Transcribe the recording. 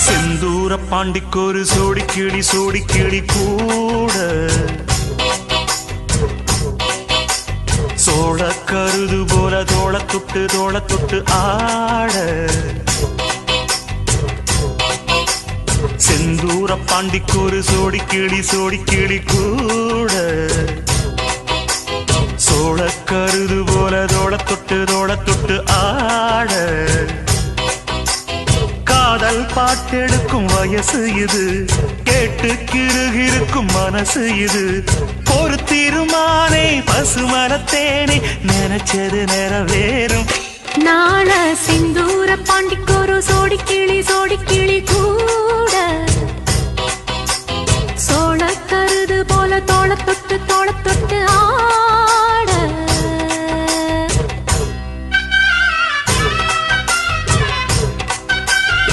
செந்தூர பாண்டிக்கொரு சோடி கிளி கூட சோழ கருது போல தோள தொட்டு ஆட செந்தூர பாண்டிக்கொரு சோடி கிளி கூட சோழ கருது போல தோள தொட்டு ஆட காதல் பாட்டெடுக்கும் வயசு இது கேட்டு கிருகிருக்கும் மனசு இது ஒரு தீர்மானே பசுமரத்தேனே நினைச்சது நிறைவேறும் நாள சிந்தூர பாண்டிக்கொரு சோடி கிளி